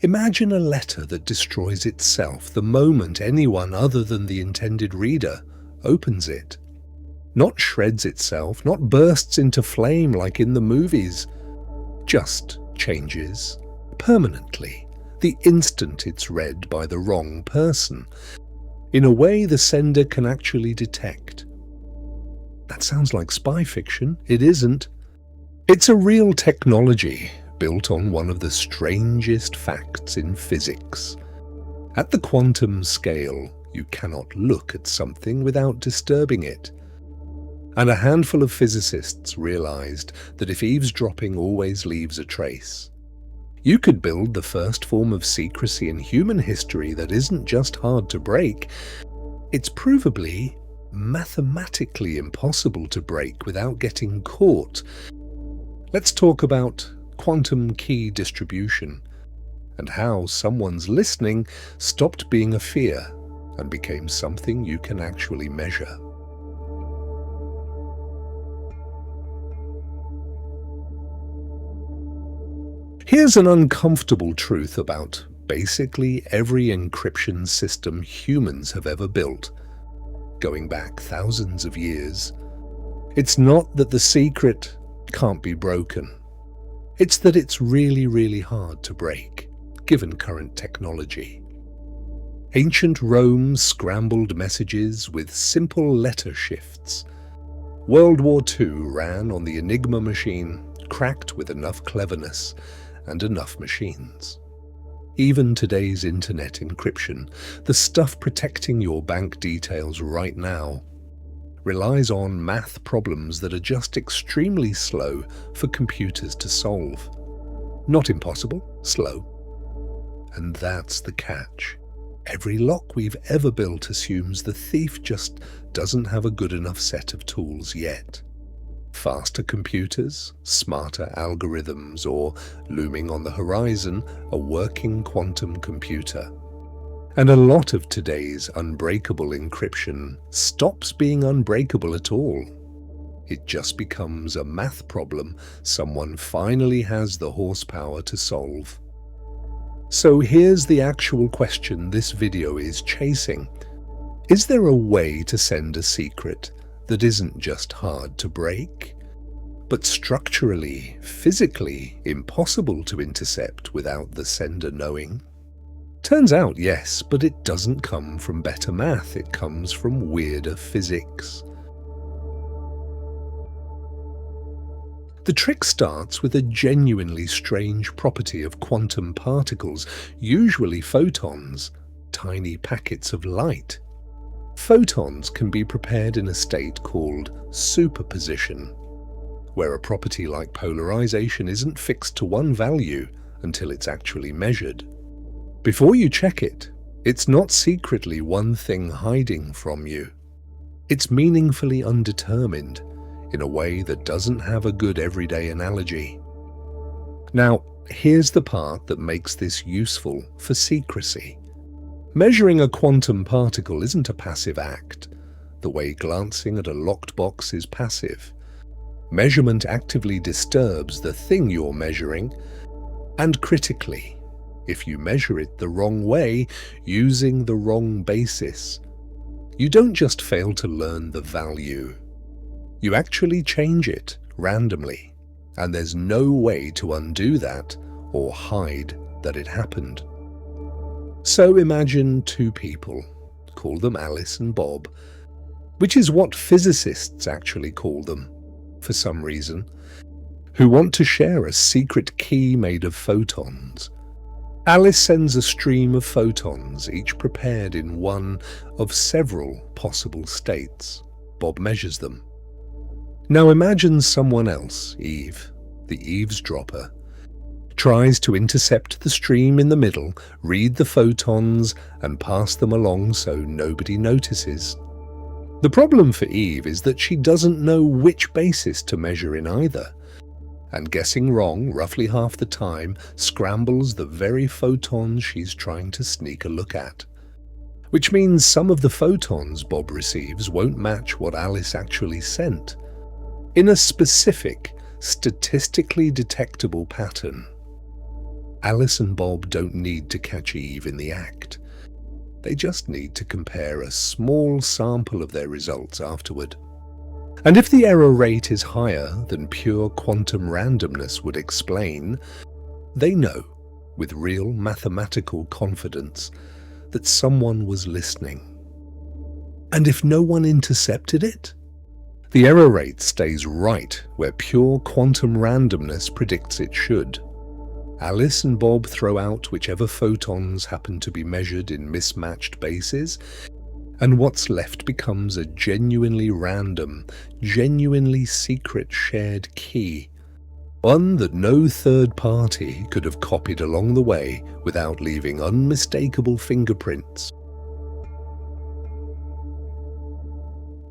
Imagine a letter that destroys itself the moment anyone other than the intended reader opens it. Not shreds itself, not bursts into flame like in the movies, just changes permanently the instant it's read by the wrong person, in a way the sender can actually detect. That sounds like spy fiction. It isn't. It's a real technology built on one of the strangest facts in physics. At the quantum scale, you cannot look at something without disturbing it. And a handful of physicists realized that if eavesdropping always leaves a trace, you could build the first form of secrecy in human history that isn't just hard to break, it's provably mathematically impossible to break without getting caught. Let's talk about quantum key distribution and how someone's listening stopped being a fear and became something you can actually measure. Here's an uncomfortable truth about basically every encryption system humans have ever built, going back thousands of years. It's not that the secret can't be broken. It's that it's really, really hard to break, given current technology. Ancient Rome scrambled messages with simple letter shifts. World War II ran on the Enigma machine, cracked with enough cleverness and enough machines. Even today's internet encryption, the stuff protecting your bank details right now, relies on math problems that are just extremely slow for computers to solve. Not impossible, slow. And that's the catch. Every lock we've ever built assumes the thief just doesn't have a good enough set of tools yet. Faster computers, smarter algorithms, or, looming on the horizon, a working quantum computer. And a lot of today's unbreakable encryption stops being unbreakable at all. It just becomes a math problem someone finally has the horsepower to solve. So here's the actual question this video is chasing. Is there a way to send a secret that isn't just hard to break, but structurally, physically impossible to intercept without the sender knowing? Turns out yes, but it doesn't come from better math, it comes from weirder physics. The trick starts with a genuinely strange property of quantum particles, usually photons, tiny packets of light. Photons can be prepared in a state called superposition, where a property like polarization isn't fixed to one value until it's actually measured. Before you check it, it's not secretly one thing hiding from you. It's meaningfully undetermined in a way that doesn't have a good everyday analogy. Now, here's the part that makes this useful for secrecy. Measuring a quantum particle isn't a passive act, the way glancing at a locked box is passive. Measurement actively disturbs the thing you're measuring, and critically, if you measure it the wrong way, using the wrong basis, you don't just fail to learn the value. You actually change it randomly, and there's no way to undo that or hide that it happened. So imagine two people, call them Alice and Bob, which is what physicists actually call them, for some reason, who want to share a secret key made of photons. Alice sends a stream of photons, each prepared in one of several possible states. Bob measures them. Now imagine someone else, Eve, the eavesdropper, tries to intercept the stream in the middle, read the photons, and pass them along so nobody notices. The problem for Eve is that she doesn't know which basis to measure in either, and guessing wrong roughly half the time scrambles the very photons she's trying to sneak a look at. Which means some of the photons Bob receives won't match what Alice actually sent, in a specific, statistically detectable pattern. Alice and Bob don't need to catch Eve in the act. They just need to compare a small sample of their results afterward. And if the error rate is higher than pure quantum randomness would explain, they know, with real mathematical confidence, that someone was listening. And if no one intercepted it, the error rate stays right where pure quantum randomness predicts it should. Alice and Bob throw out whichever photons happen to be measured in mismatched bases, and what's left becomes a genuinely random, genuinely secret shared key, one that no third party could have copied along the way without leaving unmistakable fingerprints.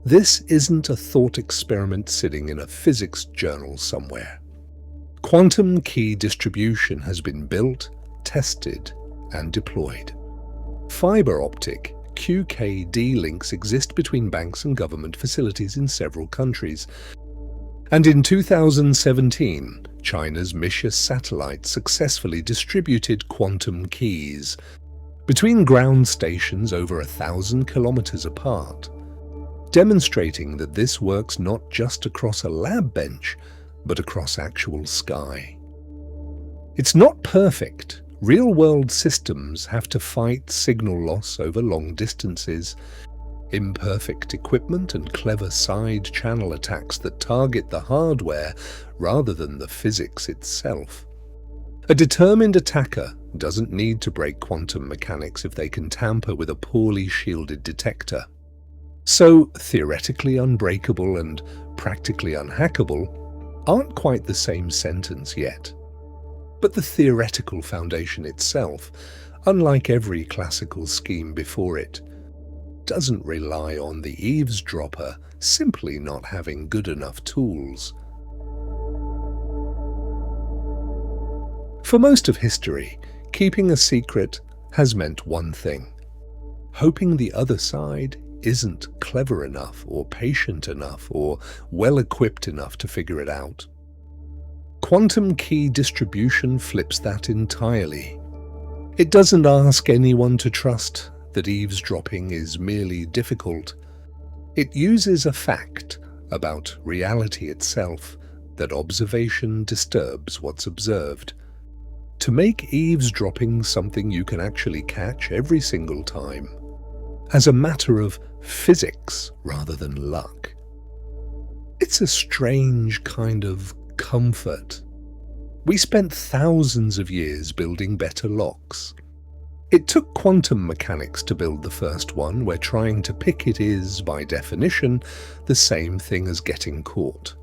This isn't a thought experiment sitting in a physics journal somewhere. Quantum key distribution has been built, tested, and deployed. Fiber optic QKD links exist between banks and government facilities in several countries. And in 2017, China's Misha satellite successfully distributed quantum keys between ground stations over 1,000 kilometers apart, demonstrating that this works not just across a lab bench, but across actual sky. It's not perfect. Real-world systems have to fight signal loss over long distances, imperfect equipment and clever side-channel attacks that target the hardware rather than the physics itself. A determined attacker doesn't need to break quantum mechanics if they can tamper with a poorly shielded detector. So, theoretically unbreakable and practically unhackable aren't quite the same sentence yet. But the theoretical foundation itself, unlike every classical scheme before it, doesn't rely on the eavesdropper simply not having good enough tools. For most of history, keeping a secret has meant one thing: hoping the other side isn't clever enough or patient enough or well-equipped enough to figure it out. Quantum key distribution flips that entirely. It doesn't ask anyone to trust that eavesdropping is merely difficult. It uses a fact about reality itself, that observation disturbs what's observed, to make eavesdropping something you can actually catch every single time, as a matter of physics rather than luck. It's a strange kind of comfort. We spent thousands of years building better locks. It took quantum mechanics to build the first one, where trying to pick it is, by definition, the same thing as getting caught.